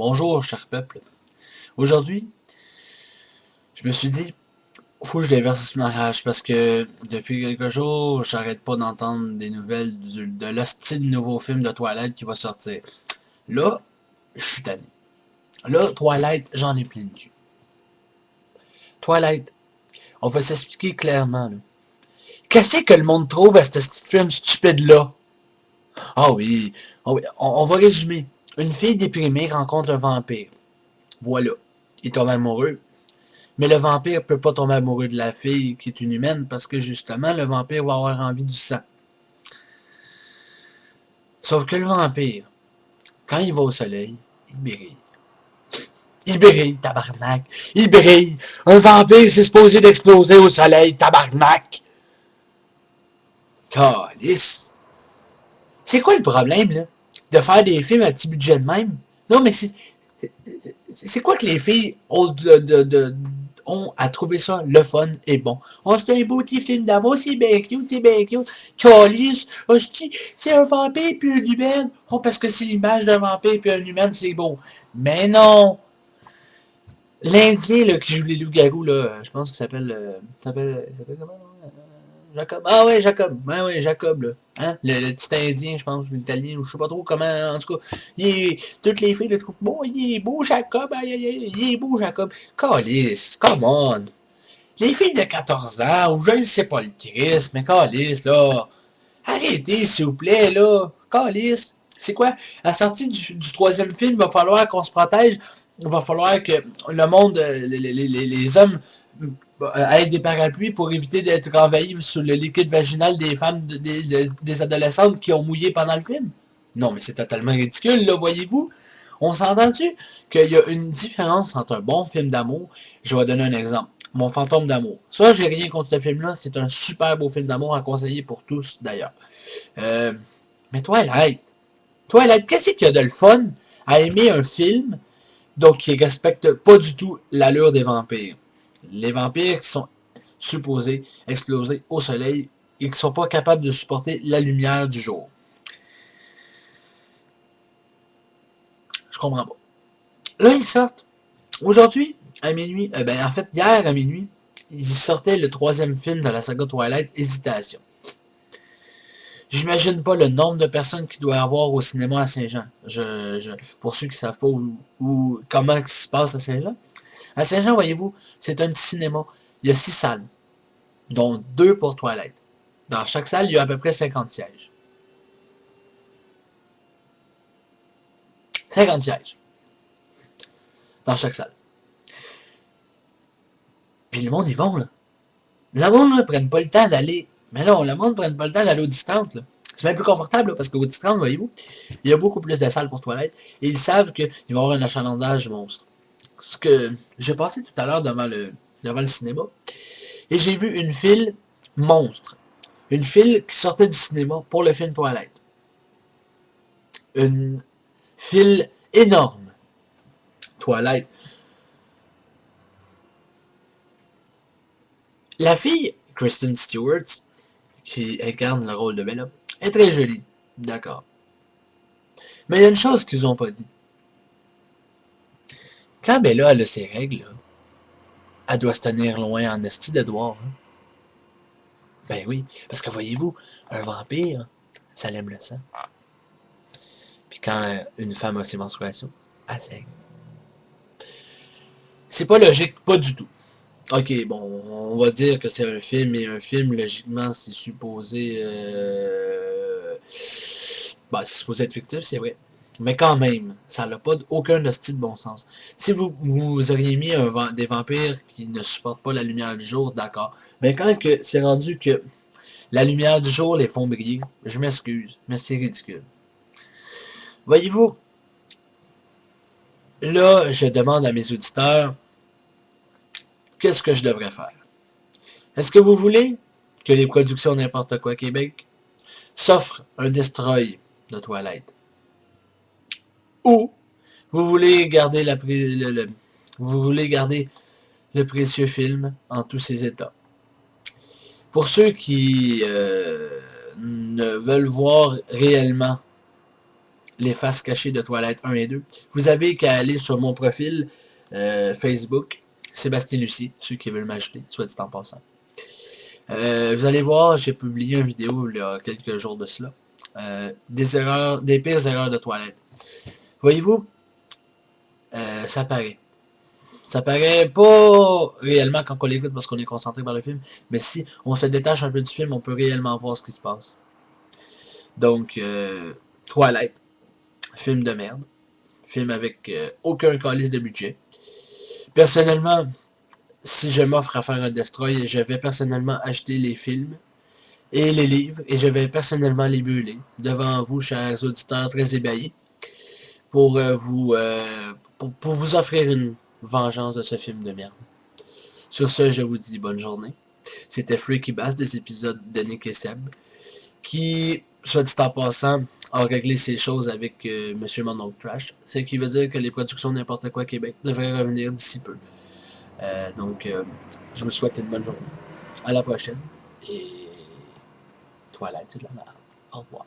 Bonjour, cher peuple. Aujourd'hui, je me suis dit, faut que je déverse ma rage parce que depuis quelques jours, j'arrête pas d'entendre des nouvelles de l'hostile nouveau film de Twilight qui va sortir. Là, je suis tanné. Là, Twilight, j'en ai plein le cul. Twilight, on va s'expliquer clairement, là. Qu'est-ce que le monde trouve à ce petit film stupide-là? Ah oui, on va résumer. Une fille déprimée rencontre un vampire. Voilà. Il tombe amoureux. Mais le vampire peut pas tomber amoureux de la fille qui est une humaine parce que justement, le vampire va avoir envie du sang. Sauf que le vampire, quand il va au soleil, il brille. Il brille, tabarnak. Il brille. Un vampire, c'est supposé d'exploser au soleil, tabarnak. Calice. C'est quoi le problème, là? De faire des films à petit budget de même? Non, mais c'est quoi que les filles ont à trouver ça le fun et bon? Oh, c'est un beau petit film d'amour, c'est bien cute, c'est bien cute. Calice, oh, c'est un vampire puis un humaine. Oh, parce que c'est l'image d'un vampire puis un humaine, c'est beau. Mais non! L'Indien là, qui joue les loups-garous, là, je pense qu'il s'appelle. Il s'appelle comment? Jacob. Ah ouais, Jacob. Ah ouais, Jacob, là. Hein? Le petit Indien, je pense, l'italien, ou je sais pas trop comment. En tout cas, toutes les filles le trouvent beau. Il est beau, Jacob. Aïe, aïe, aïe, il est beau, Jacob. Calice, come on. Les filles de 14 ans, ou je ne sais pas le Christ, mais calice, là. Arrêtez, s'il vous plaît, là. Calice. C'est quoi? À la sortie du troisième film, il va falloir qu'on se protège. Il va falloir que le monde, les hommes aient des parapluies pour éviter d'être envahis sous le liquide vaginal des femmes, des adolescentes qui ont mouillé pendant le film. Non, mais c'est totalement ridicule, là, voyez-vous? On s'entend-tu qu'il y a une différence entre un bon film d'amour? Je vais donner un exemple. Mon fantôme d'amour. Ça, j'ai rien contre ce film-là. C'est un super beau film d'amour à conseiller pour tous, d'ailleurs. Euh, mais Twilight, qu'est-ce qu'il y a de le fun à aimer un film donc qui respecte pas du tout l'allure des vampires? Les vampires qui sont supposés exploser au soleil et qui sont pas capables de supporter la lumière du jour. Je comprends pas. Là, ils sortent. Aujourd'hui, à minuit, en fait, hier à minuit, ils sortaient le troisième film de la saga Twilight, Hésitation. J'imagine pas le nombre de personnes qu'il doit y avoir au cinéma à Saint-Jean. Pour ceux qui savent pas comment ça se passe à Saint-Jean. À Saint-Jean, voyez-vous, c'est un petit cinéma. Il y a 6 salles, dont 2 pour Twilight. Dans chaque salle, il y a à peu près 50 sièges. 50 sièges. Dans chaque salle. Puis le monde, ils vont, là. Le monde, là, prennent pas le temps d'aller. Mais non, le monde ne prenne pas le temps d'aller au distance, là. C'est même plus confortable, là, parce qu'au distance, voyez-vous, il y a beaucoup plus de salles pour toilettes. Et ils savent qu'il va y avoir un achalandage monstre. Ce que j'ai passé tout à l'heure devant le cinéma. Et j'ai vu une file monstre. Une file qui sortait du cinéma pour le film Twilight. Une file énorme. Twilight. La fille, Kristen Stewart, qui incarne le rôle de Bella, est très jolie. D'accord. Mais il y a une chose qu'ils n'ont pas dit. Quand Bella elle a ses règles, là, elle doit se tenir loin en esti d'Edouard. Hein? Ben oui, parce que voyez-vous, un vampire, ça l'aime le sang. Puis quand une femme a ses menstruations, elle saigne. C'est pas logique, pas du tout. Ok, bon, on va dire que c'est un film, et un film, logiquement, c'est supposé... c'est supposé être fictif, c'est vrai. Mais quand même, ça n'a pas aucun hostie de bon sens. Si vous auriez mis des vampires qui ne supportent pas la lumière du jour, d'accord. Mais quand c'est rendu que la lumière du jour les font briller, je m'excuse, mais c'est ridicule. Voyez-vous, là, je demande à mes auditeurs, qu'est-ce que je devrais faire? Est-ce que vous voulez que les productions N'importe quoi Québec s'offrent un destroy de Twilight? Ou vous voulez garder vous voulez garder le précieux film en tous ses états? Pour ceux qui ne veulent voir réellement les faces cachées de Twilight 1 et 2. Vous avez qu'à aller sur mon profil Facebook, Sébastien Lucie, ceux qui veulent m'ajouter, soit dit en passant. Vous allez voir, j'ai publié une vidéo il y a quelques jours de cela. Des pires erreurs de Twilight. Voyez-vous, ça paraît. Ça paraît pas réellement quand on l'écoute parce qu'on est concentré par le film, mais si on se détache un peu du film, on peut réellement voir ce qui se passe. Donc, Twilight, film de merde. Film avec aucun calice de budget. Personnellement, si je m'offre à faire un Destroy, je vais personnellement acheter les films et les livres et je vais personnellement les brûler devant vous, chers auditeurs très ébahis, pour pour vous offrir une vengeance de ce film de merde. Sur ce, je vous dis bonne journée. C'était Freaky Bass des épisodes de Nick et Seb, qui, soit dit en passant, a réglé ces choses avec Monsieur Mon Trash, ce qui veut dire que les productions N'importe quoi Québec devraient revenir d'ici peu. Donc, je vous souhaite une bonne journée. À la prochaine. Et Twilight, c'est de la merde. Au revoir.